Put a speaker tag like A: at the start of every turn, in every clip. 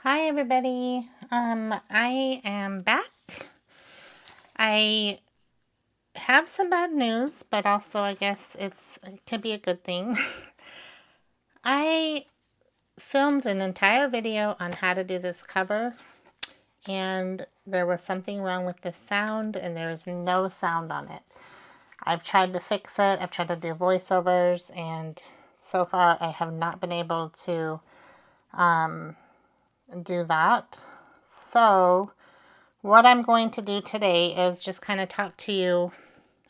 A: Hi everybody. I am back. I have some bad news, but also I guess it could be a good thing. I filmed an entire video on how to do this cover, and there was something wrong with the sound, and there is no sound on it. I've tried to fix it. I've tried to do voiceovers, and so far I have not been able to do that. So what I'm going to do today is just kind of talk to you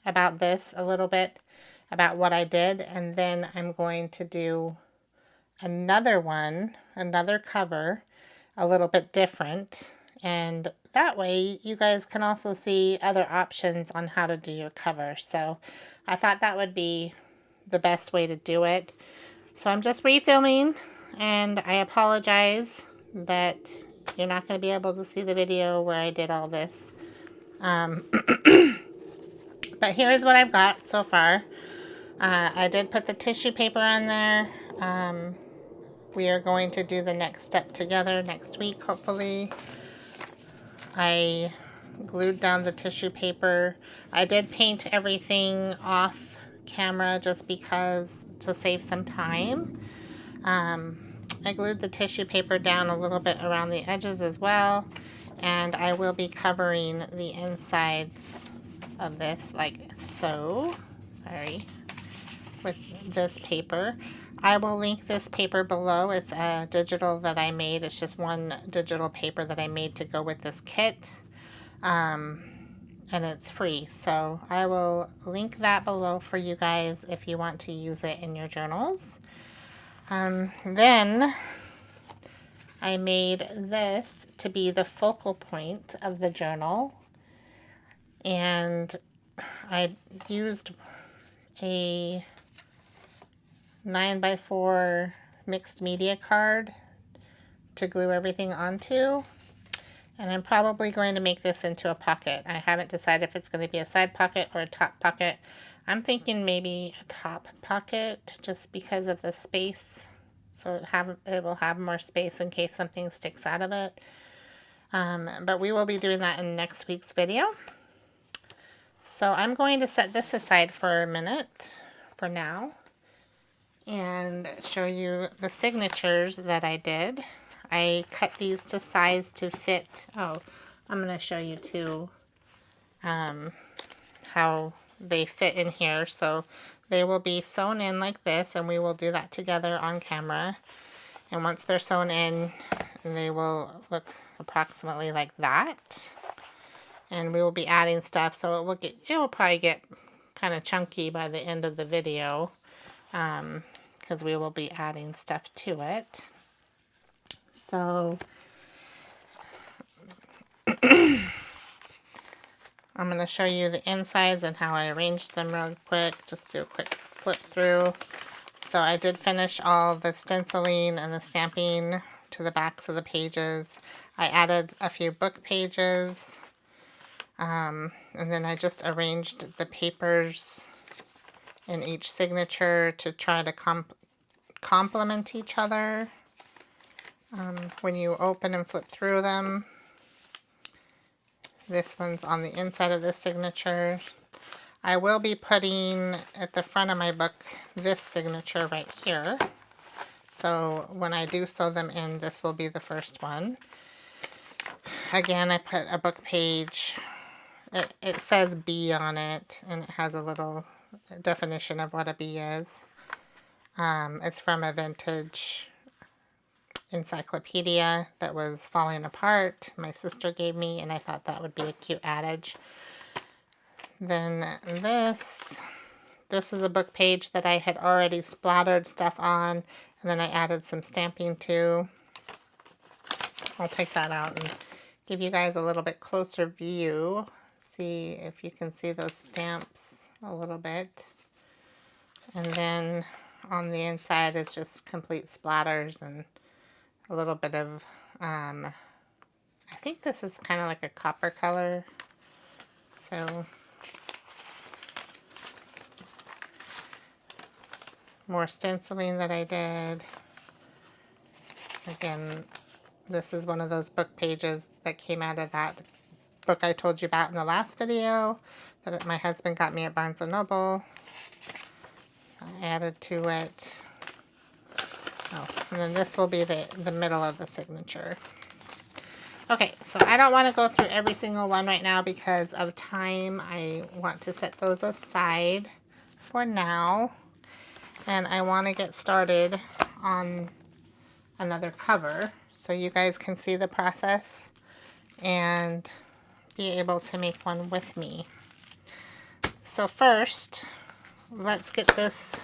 A: about this a little bit, about what I did, and then I'm going to do another one, another cover, a little bit different, and that way you guys can also see other options on how to do your cover. So I thought that would be the best way to do it. So I'm just refilming, and I apologize that you're not going to be able to see the video where I did all this. But here's what I've got so far. I did put the tissue paper on there. We are going to do the next step together next week, hopefully. I glued down the tissue paper. I did paint everything off camera just because to save some time. I glued the tissue paper down a little bit around the edges as well. And I will be covering the insides of this like so. Sorry. With this paper. I will link this paper below. It's a digital that I made. It's just one digital paper that I made to go with this kit. And it's free. So I will link that below for you guys if you want to use it in your journals. Then I made this to be the focal point of the journal. And I used a 9x4 mixed media card to glue everything onto. And I'm probably going to make this into a pocket. I haven't decided if it's going to be a side pocket or a top pocket. I'm thinking maybe a top pocket just because of the space. So it will have more space in case something sticks out of it. But we will be doing that in next week's video. So I'm going to set this aside for a minute for now and show you the signatures that I did. I cut these to size to fit. Oh, I'm going to show you too how they fit in here. So they will be sewn in like this, and we will do that together on camera. And once they're sewn in, they will look approximately like that. And we will be adding stuff, so it will probably get kind of chunky by the end of the video, because we will be adding stuff to it. So I'm going to show you the insides and how I arranged them real quick. Just do a quick flip through. So I did finish all the stenciling and the stamping to the backs of the pages. I added a few book pages. And then I just arranged the papers in each signature to try to complement each other when you open and flip through them. This one's on the inside of this signature. I will be putting at the front of my book this signature right here. So when I do sew them in, this will be the first one. Again, I put a book page. It says B on it, and it has a little definition of what a B is. It's from a vintage encyclopedia that was falling apart. My sister gave me, and I thought that would be a cute adage. Then this is a book page that I had already splattered stuff on, and then I added some stamping too. I'll take that out and give you guys a little bit closer view. See if you can see those stamps a little bit. And then on the inside is just complete splatters and a little bit of, I think this is kind of like a copper color. So more stenciling that I did. Again, This is one of those book pages that came out of that book I told you about in the last video that my husband got me at Barnes & Noble. I added to it. Oh, and then this will be the middle of the signature. Okay, so I don't want to go through every single one right now because of time. I want to set those aside for now. And I want to get started on another cover so you guys can see the process and be able to make one with me. So first, let's get this.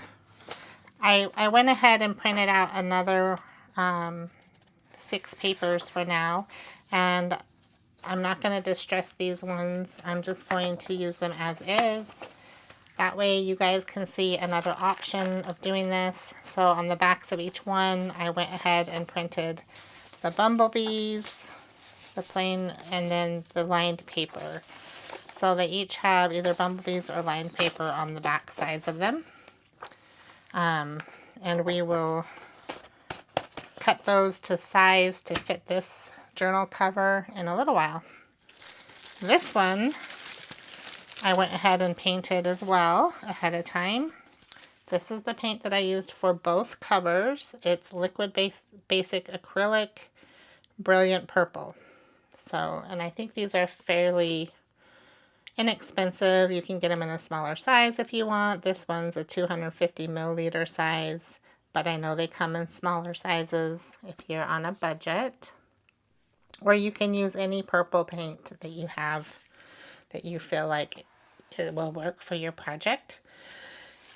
A: I went ahead and printed out another 6 papers for now, and I'm not going to distress these ones. I'm just going to use them as is. That way you guys can see another option of doing this. So on the backs of each one, I went ahead and printed the bumblebees, the plain, and then the lined paper. So they each have either bumblebees or lined paper on the back sides of them. And we will cut those to size to fit this journal cover in a little while. This one, I went ahead and painted as well ahead of time. This is the paint that I used for both covers. It's Liquid Basic Acrylic Brilliant Purple. So, and I think these are fairly inexpensive. You can get them in a smaller size if you want. This one's a 250 milliliter size, but I know they come in smaller sizes if you're on a budget. Or you can use any purple paint that you have that you feel like it will work for your project.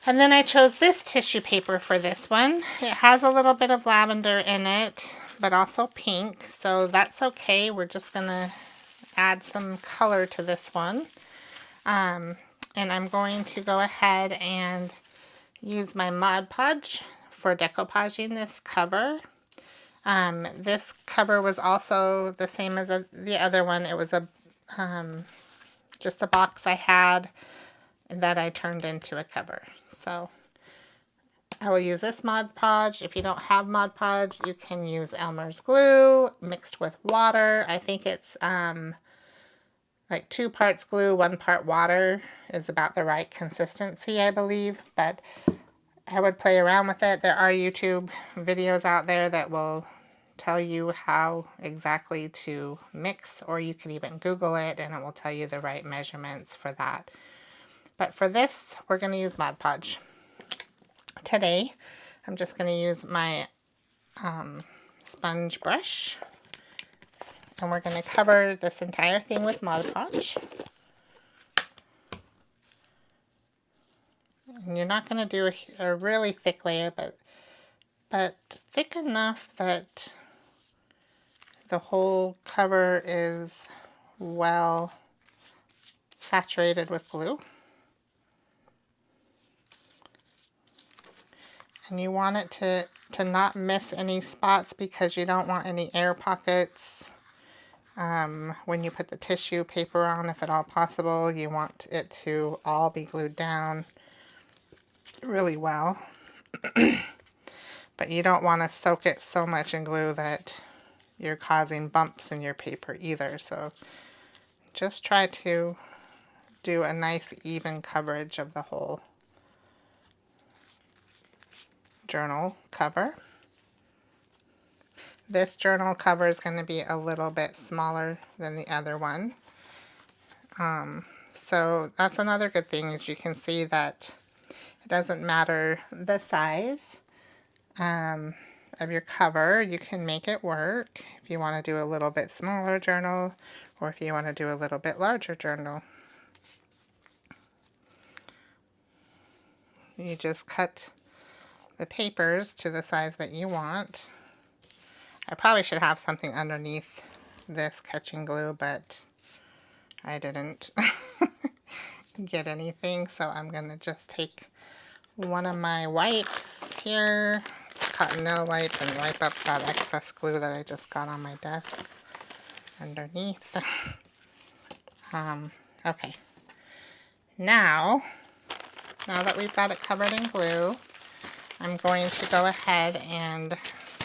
A: And then I chose this tissue paper for this one. It has a little bit of lavender in it, but also pink, so that's okay. We're just gonna add some color to this one. And I'm going to go ahead and use my Mod Podge for decoupaging this cover. This cover was also the same as the other one. It was a just a box I had that I turned into a cover. So I will use this Mod Podge. If you don't have Mod Podge, you can use Elmer's glue mixed with water. I think it's like 2 parts glue, 1 part water is about the right consistency, I believe. But I would play around with it. There are YouTube videos out there that will tell you how exactly to mix, or you can even Google it and it will tell you the right measurements for that. But for this, we're going to use Mod Podge. Today, I'm just going to use my sponge brush, and we're going to cover this entire thing with Mod Podge. And you're not going to do a really thick layer, but thick enough that the whole cover is well saturated with glue. And you want it to not miss any spots because you don't want any air pockets. When you put the tissue paper on, if at all possible, you want it to all be glued down really well. But you don't want to soak it so much in glue that you're causing bumps in your paper either. So just try to do a nice even coverage of the whole journal cover. This journal cover is going to be a little bit smaller than the other one. So that's another good thing, is you can see that it doesn't matter the size of your cover. You can make it work if you want to do a little bit smaller journal, or if you want to do a little bit larger journal. You just cut the papers to the size that you want. I probably should have something underneath this catching glue, but I didn't get anything, so I'm going to just take one of my wipes here, cotton nail wipe, and wipe up that excess glue that I just got on my desk underneath. Okay. Now that we've got it covered in glue, I'm going to go ahead and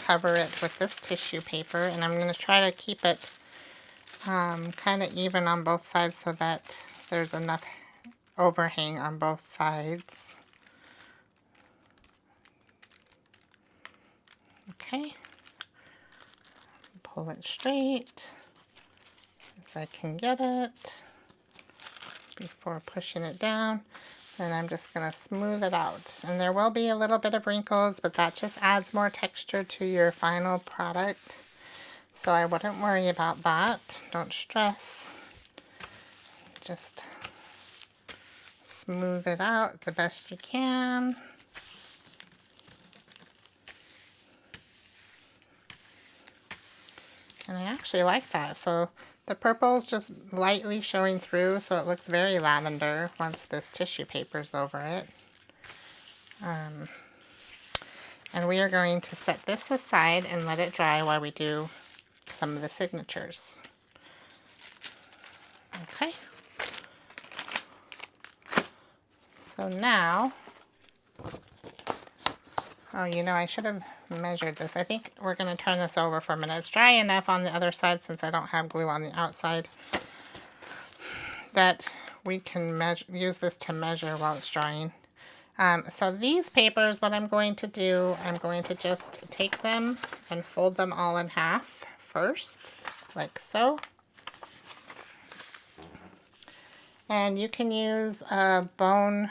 A: cover it with this tissue paper, and I'm going to try to keep it kind of even on both sides so that there's enough overhang on both sides. Okay. Pull it straight as I can get it before pushing it down. And I'm just going to smooth it out. And there will be a little bit of wrinkles, but that just adds more texture to your final product. So I wouldn't worry about that. Don't stress. Just smooth it out the best you can. And I actually like that. So the purple is just lightly showing through, so it looks very lavender once this tissue paper's over it. And we are going to set this aside and let it dry while we do some of the signatures. Okay. So now, oh, you know, I should have measured this. I think we're going to turn this over for a minute. It's dry enough on the other side since I don't have glue on the outside that we can use this to measure while it's drying. So these papers, what I'm going to do, I'm going to just take them and fold them all in half first, like so. And you can use a bone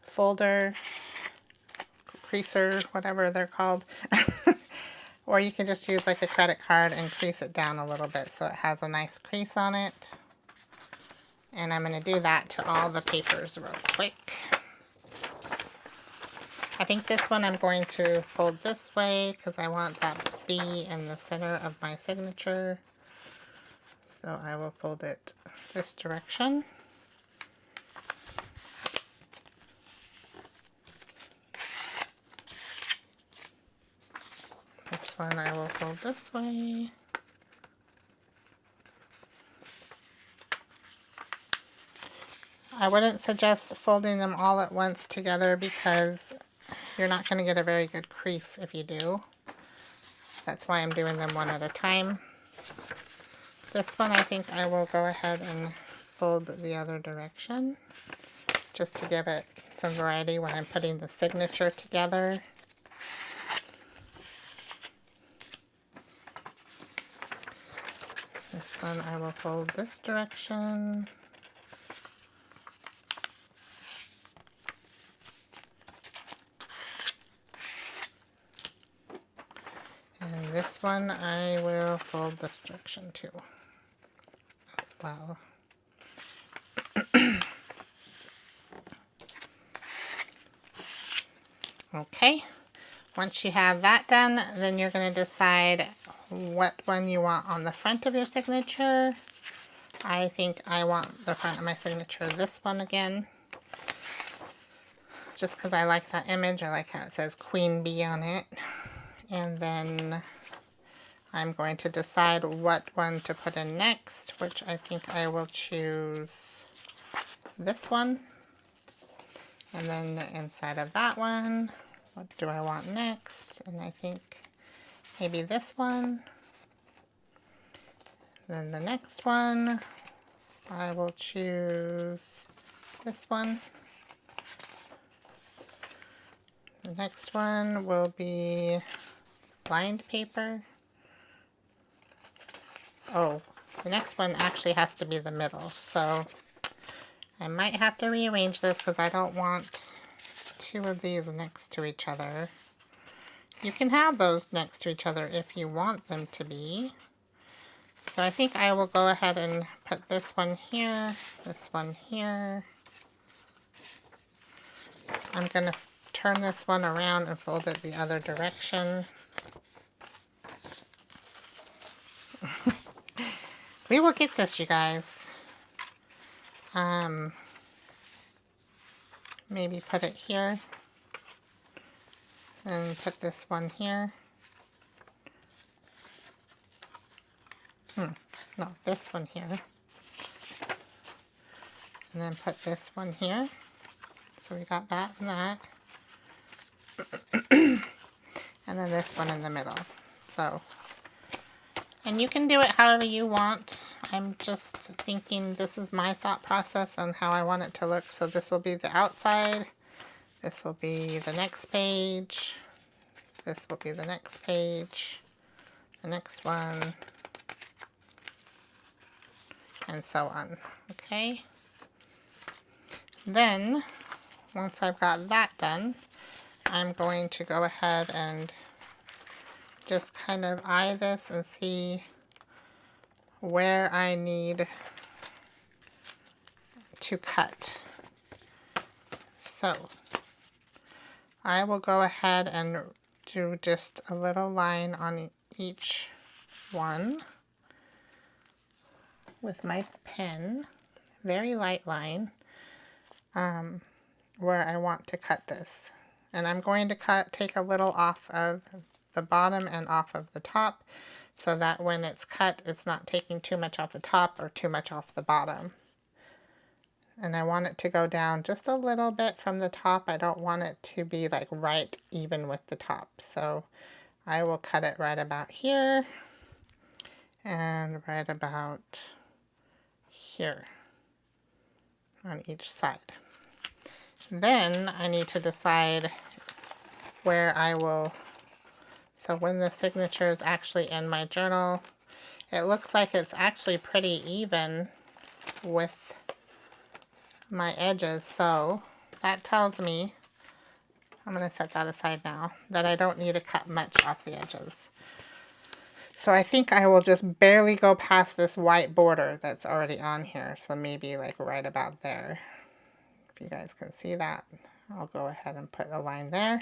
A: folder, creaser, whatever they're called. Or you can just use like a credit card and crease it down a little bit so it has a nice crease on it. And I'm going to do that to all the papers real quick. I think this one I'm going to fold this way because I want that B in the center of my signature. So I will fold it this direction. This one I will fold this way. I wouldn't suggest folding them all at once together because you're not going to get a very good crease if you do. That's why I'm doing them one at a time. This one I think I will go ahead and fold the other direction just to give it some variety when I'm putting the signature together. This one I will fold this direction. And this one I will fold this direction too, as well. Okay, once you have that done, then you're going to decide what one you want on the front of your signature. I think I want the front of my signature this one again, just because I like that image. I like how it says Queen Bee on it. And then I'm going to decide what one to put in next, which I think I will choose this one. And then inside of that one, what do I want next? And I think maybe this one. Then the next one, I will choose this one. The next one will be lined paper. Oh, the next one actually has to be the middle, so I might have to rearrange this because I don't want two of these next to each other. You can have those next to each other if you want them to be. So I think I will go ahead and put this one here, this one here. I'm going to turn this one around and fold it the other direction. We will get this, you guys. Maybe put it here. And put this one here. No, this one here. And then put this one here. So we got that and that. And then this one in the middle. So, and you can do it however you want. I'm just thinking this is my thought process on how I want it to look. So this will be the outside. This will be the next page. This will be the next page. The next one. And so on. Okay. Then, once I've got that done, I'm going to go ahead and just kind of eye this and see where I need to cut. So I will go ahead and do just a little line on each one with my pen, very light line, where I want to cut this. And I'm going to take a little off of the bottom and off of the top, so that when it's cut, it's not taking too much off the top or too much off the bottom. And I want it to go down just a little bit from the top. I don't want it to be like right even with the top. So I will cut it right about here and right about here on each side. Then I need to decide where I will. So when the signature is actually in my journal, it looks like it's actually pretty even with my edges. So that tells me, I'm going to set that aside now, that I don't need to cut much off the edges. So I think I will just barely go past this white border that's already on here. So maybe like right about there. If you guys can see that, I'll go ahead and put a line there.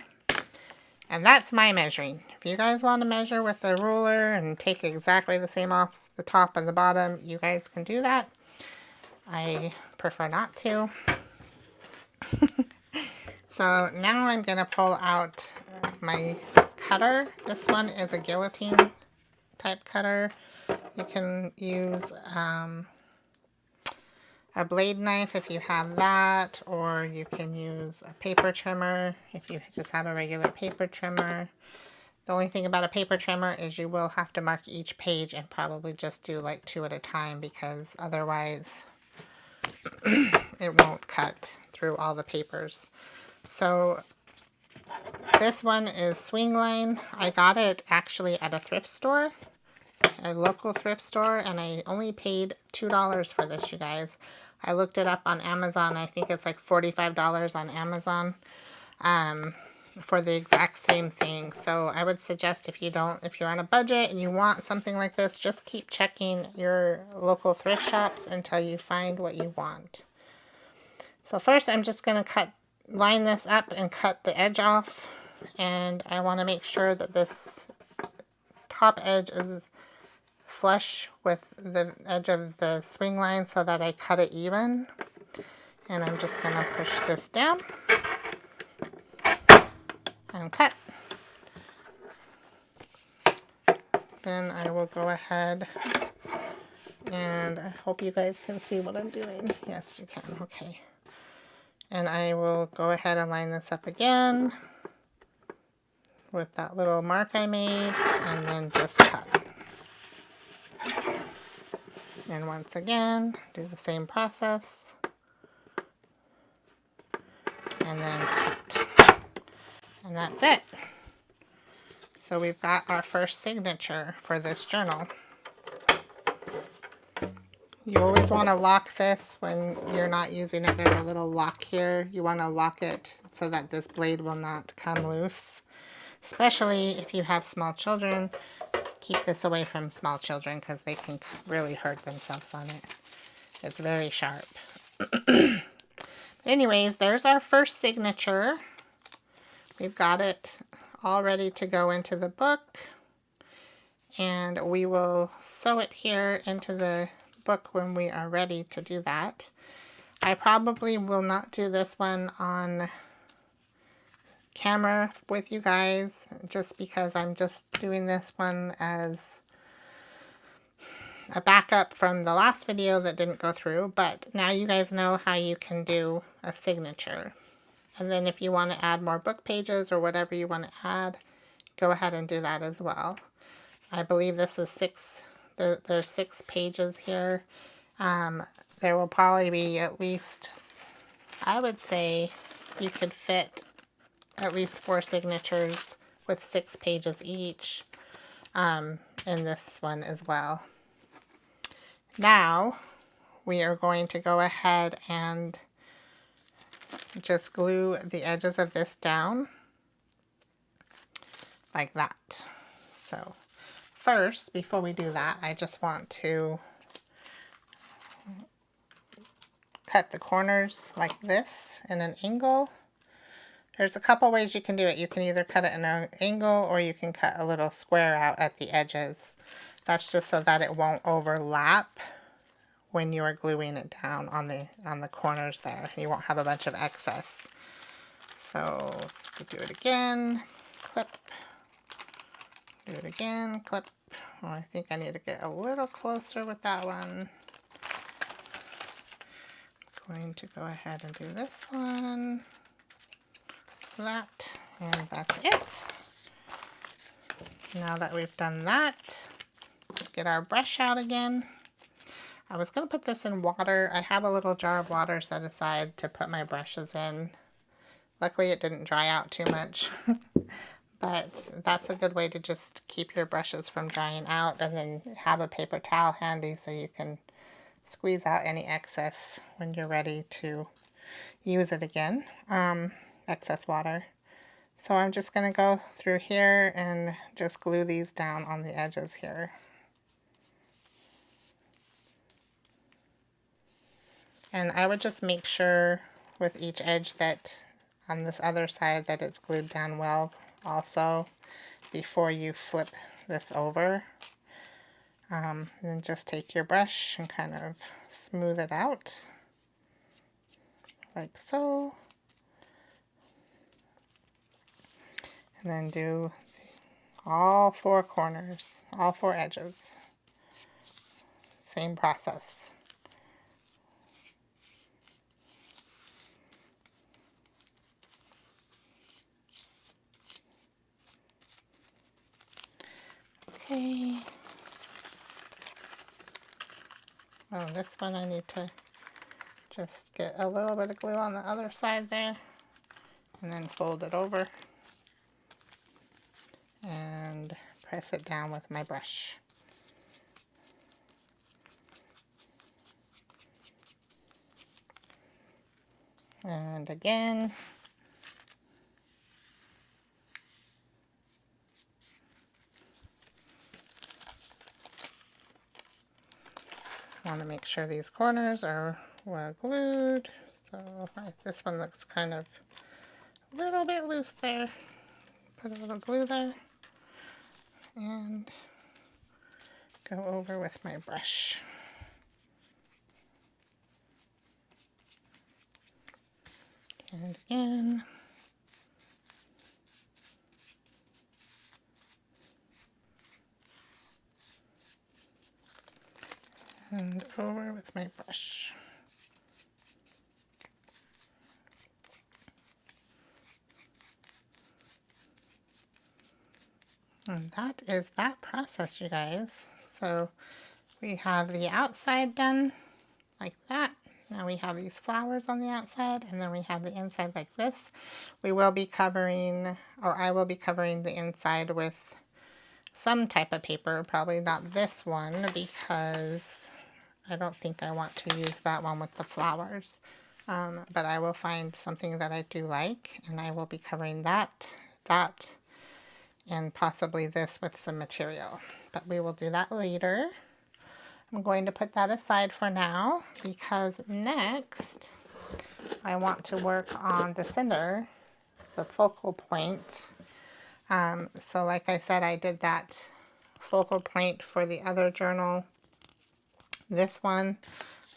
A: And that's my measuring. If you guys want to measure with a ruler and take exactly the same off the top and the bottom, you guys can do that. I prefer not to. So now I'm going to pull out my cutter. This one is a guillotine type cutter. You can use a blade knife if you have that, or you can use a paper trimmer if you just have a regular paper trimmer. The only thing about a paper trimmer is you will have to mark each page and probably just do like 2 at a time, because otherwise it won't cut through all the papers. So this one is swing line. I got it actually at a thrift store, a local thrift store, and I only paid $2 for this, you guys. I looked it up on Amazon. I think it's like $45 on Amazon for the exact same thing. So I would suggest if you're on a budget and you want something like this, just keep checking your local thrift shops until you find what you want. So first I'm just going to line this up and cut the edge off. And I want to make sure that this top edge is flush with the edge of the swing line so that I cut it even. And I'm just going to push this down and cut. Then I will go ahead, and I hope you guys can see what I'm doing. Yes, you can. Okay. And I will go ahead and line this up again with that little mark I made, and then just cut. And once again, do the same process, and then cut. And that's it. So we've got our first signature for this journal. You always want to lock this when you're not using it. There's a little lock here. You want to lock it so that this blade will not come loose. Especially if you have small children. Keep this away from small children because they can really hurt themselves on it. It's very sharp. Anyways, there's our first signature. We've got it all ready to go into the book. And we will sew it here into the book when we are ready to do that. I probably will not do this one on camera with you guys, just because I'm just doing this one as a backup from the last video that didn't go through. But now you guys know how you can do a signature. And then if you want to add more book pages or whatever you want to add, go ahead and do that as well. I believe this is there's 6 pages here. There will probably be at least, I would say you could fit at least 4 signatures with 6 pages each in this one as well. Now we are going to go ahead and just glue the edges of this down like that. So first, before we do that, I just want to cut the corners like this in an angle. There's a couple ways you can do it. You can either cut it in an angle or you can cut a little square out at the edges. That's just so that it won't overlap when you are gluing it down on the corners there. You won't have a bunch of excess. So let's do it again, clip, do it again, clip. Oh, I think I need to get a little closer with that one. I'm going to go ahead and do this one, that, and that's it. Now that we've done that, let's get our brush out again. I was going to put this in water. I have a little jar of water set aside to put my brushes in. Luckily it didn't dry out too much. But that's a good way to just keep your brushes from drying out, and then have a paper towel handy so you can squeeze out any excess when you're ready to use it again. Excess water. So I'm just going to go through here and just glue these down on the edges here. And I would just make sure with each edge that on this other side that it's glued down well also before you flip this over. Then just take your brush and kind of smooth it out like so. And then do all 4 corners, all 4 edges. Same process. Okay. Oh, this one I need to just get a little bit of glue on the other side there and then fold it over and press it down with my brush. And again. I want to make sure these corners are well glued. So this one looks kind of a little bit loose there. Put a little glue there and go over with my brush. And again. And over with my brush. And that is that process, you guys. So we have the outside done like that. Now we have these flowers on the outside, and then we have the inside like this. We will be covering, or I will be covering the inside with some type of paper, probably not this one, because I don't think I want to use that one with the flowers. But I will find something that I do like, and I will be covering that, and possibly this with some material. But we will do that later. I'm going to put that aside for now, because next I want to work on the center, the focal point. So like I said, I did that focal point for the other journal. This one,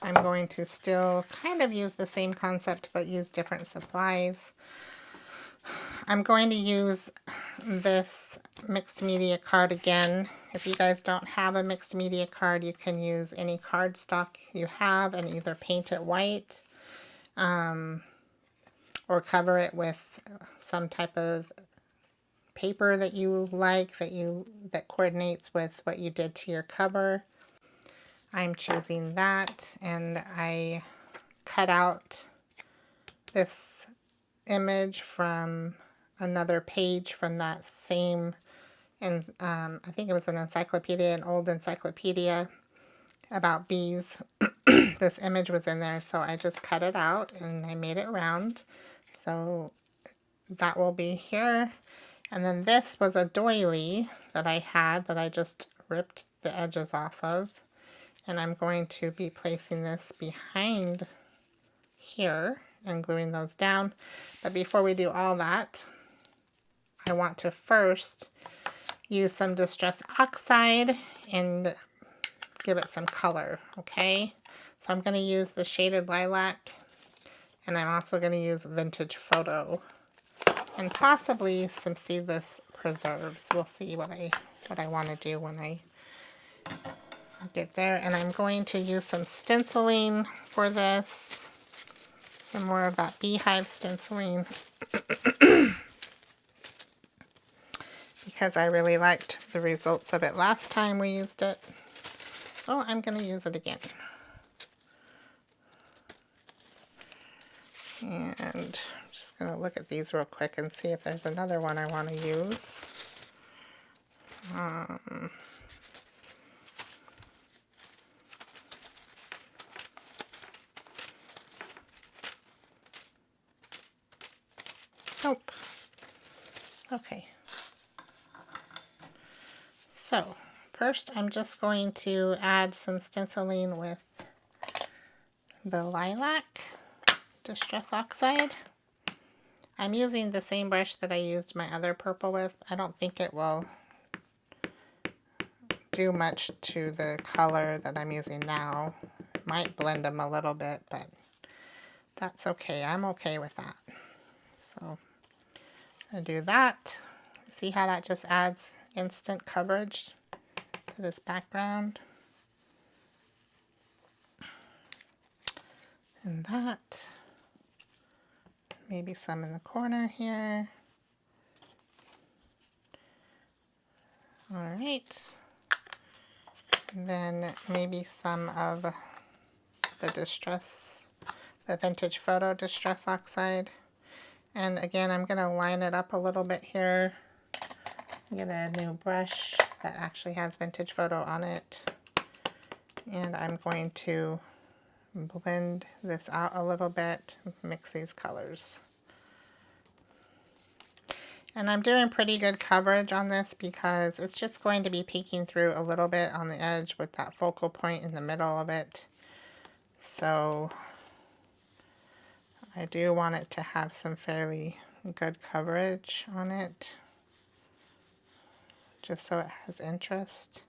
A: I'm going to still kind of use the same concept, but use different supplies. I'm going to use this mixed media card again. If you guys don't have a mixed media card, you can use any cardstock you have and either paint it white or cover it with some type of paper that you like, that coordinates with what you did to your cover. I'm choosing that, and I cut out this image from another page from that same, and I think it was an encyclopedia, an old encyclopedia about bees. This image was in there, so I just cut it out and I made it round. So that will be here. And then this was a doily that I had that I just ripped the edges off of. And I'm going to be placing this behind here and gluing those down. But before we do all that, I want to first use some Distress Oxide and give it some color, okay? So I'm going to use the Shaded Lilac, and I'm also going to use Vintage Photo, and possibly some Seedless Preserves. We'll see what I want to do when I get there. And I'm going to use some stenciling for this, some more of that beehive stenciling, because I really liked the results of it last time we used it. So I'm going to use it again. And I'm just going to look at these real quick and see if there's another one I want to use. Nope. Okay. So first I'm just going to add some stenciling with the Lilac Distress Oxide. I'm using the same brush that I used my other purple with. I don't think it will do much to the color that I'm using now. It might blend them a little bit, but that's okay. I'm okay with that. So I'm going to do that. See how that just adds instant coverage to this background? And that. Maybe some in the corner here. All right. And then maybe some of the Vintage Photo Distress Oxide. And again, I'm going to line it up a little bit here. Get a new brush that actually has Vintage Photo on it. And I'm going to blend this out a little bit, mix these colors. And I'm doing pretty good coverage on this because it's just going to be peeking through a little bit on the edge with that focal point in the middle of it. So I do want it to have some fairly good coverage on it, just so it has interest.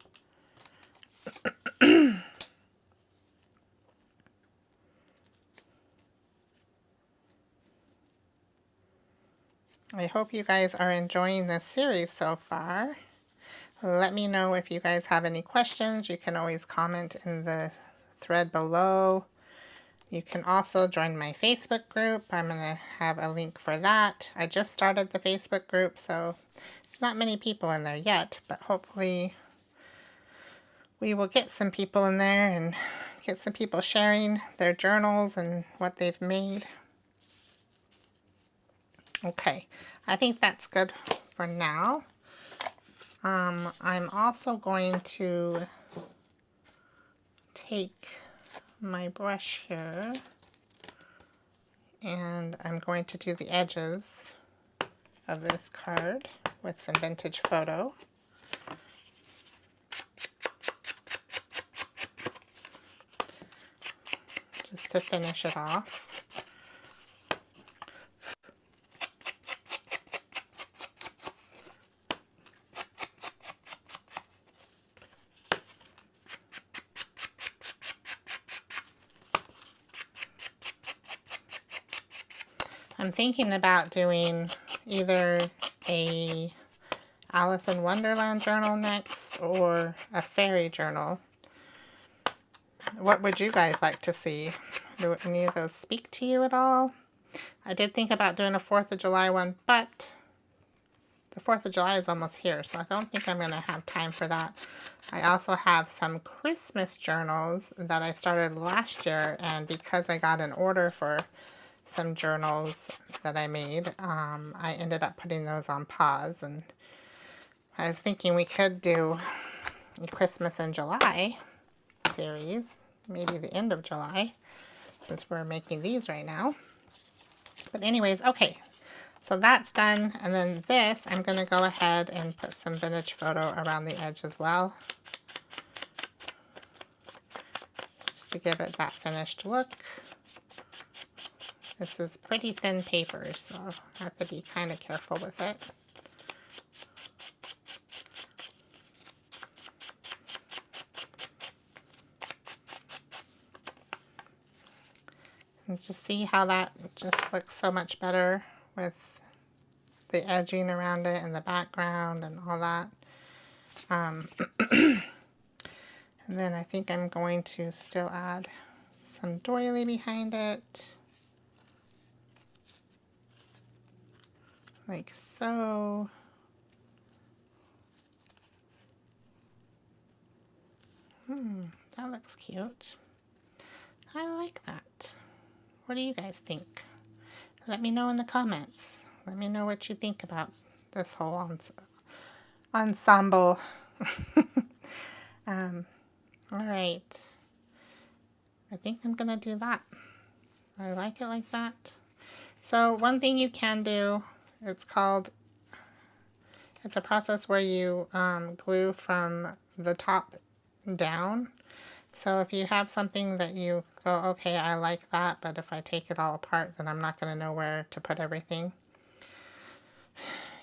A: I hope you guys are enjoying this series so far. Let me know if you guys have any questions. You can always comment in the thread below. You can also join my Facebook group. I'm going to have a link for that. I just started the Facebook group, so there's not many people in there yet, but hopefully we will get some people in there and get some people sharing their journals and what they've made. Okay, I think that's good for now. I'm also going to take my brush here and I'm going to do the edges of this card with some Vintage Photo. Just to finish it off. I'm thinking about doing either a Alice in Wonderland journal next or a fairy journal. What would you guys like to see? Do any of those speak to you at all? I did think about doing a 4th of July one, but the 4th of July is almost here, so I don't think I'm going to have time for that. I also have some Christmas journals that I started last year, and because I got an order for some journals that I made, I ended up putting those on pause, and I was thinking we could do a Christmas in July series, maybe the end of July, since we're making these right now. But anyways, okay, so that's done, and then this, I'm going to go ahead and put some vintage photo around the edge as well, just to give it that finished look. This is pretty thin paper, so I have to be kind of careful with it. And just see how that just looks so much better with the edging around it and the background and all that. And then I think I'm going to still add some doily behind it. Like so. That looks cute. I like that. What do you guys think? Let me know in the comments. Let me know what you think about this whole ensemble. All right. I think I'm going to do that. I like it like that. So one thing you can do, it's a process where you glue from the top down. So if you have something that you go, okay, I like that, but if I take it all apart, then I'm not going to know where to put everything.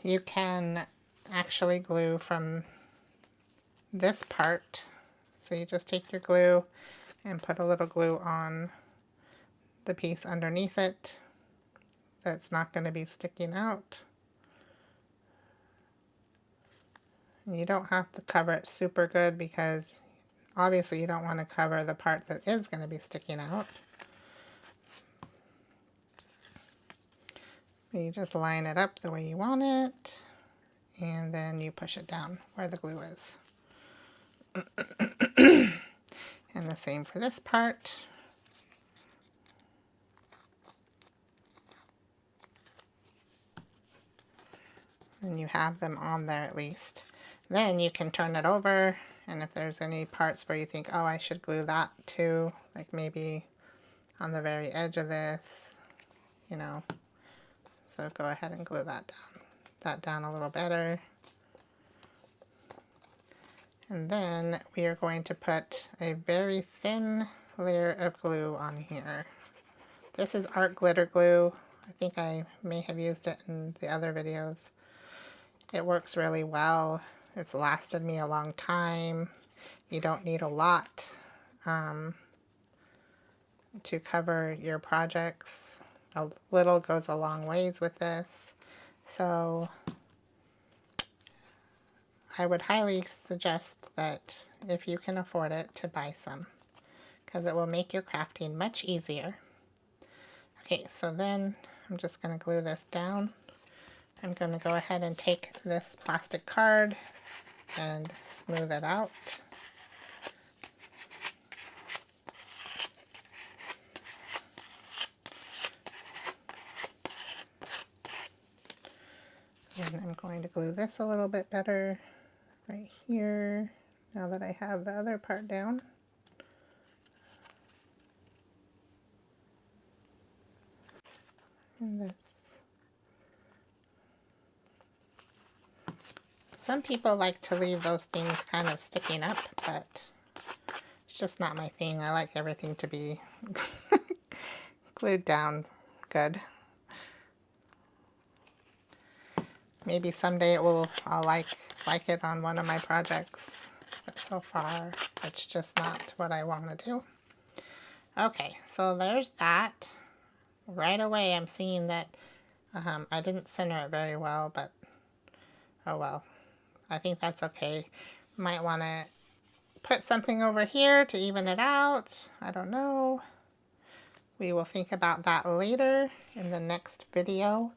A: You can actually glue from this part. So you just take your glue and put a little glue on the piece underneath it that's not going to be sticking out. And you don't have to cover it super good because obviously you don't want to cover the part that is going to be sticking out. You just line it up the way you want it, and then you push it down where the glue is. And the same for this part. And you have them on there at least. Then you can turn it over, and if there's any parts where you think, oh, I should glue that too, like maybe on the very edge of this, you know, so go ahead and glue that down a little better. And then we are going to put a very thin layer of glue on here. This is art glitter glue. I think I may have used it in the other videos. It works really well. It's lasted me a long time. You don't need a lot to cover your projects. A little goes a long ways with this. So I would highly suggest that if you can afford it, to buy some, because it will make your crafting much easier. Okay, so then I'm just going to glue this down. I'm going to go ahead and take this plastic card and smooth it out. And I'm going to glue this a little bit better right here, now that I have the other part down. And this. Some people like to leave those things kind of sticking up, but it's just not my thing. I like everything to be glued down good. Maybe someday I'll like it on one of my projects, but so far it's just not what I want to do. Okay, so there's that. Right away I'm seeing that I didn't center it very well, but oh well. I think that's okay. Might want to put something over here to even it out. I don't know. We will think about that later in the next video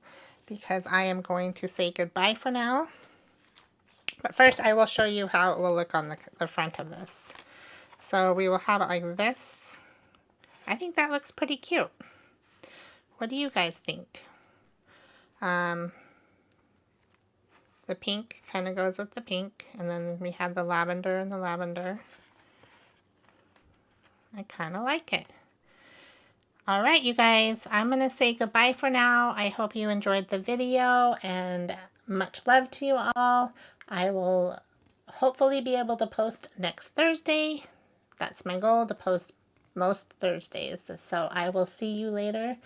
A: because I am going to say goodbye for now. But first I will show you how it will look on the front of this. So we will have it like this. I think that looks pretty cute. What do you guys think? The pink kind of goes with the pink, and then we have the lavender and the lavender. I kind of like it. All right, you guys, I'm going to say goodbye for now. I hope you enjoyed the video, and much love to you all. I will hopefully be able to post next Thursday. That's my goal, to post most Thursdays. So I will see you later.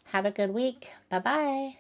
A: Have a good week. Bye-bye.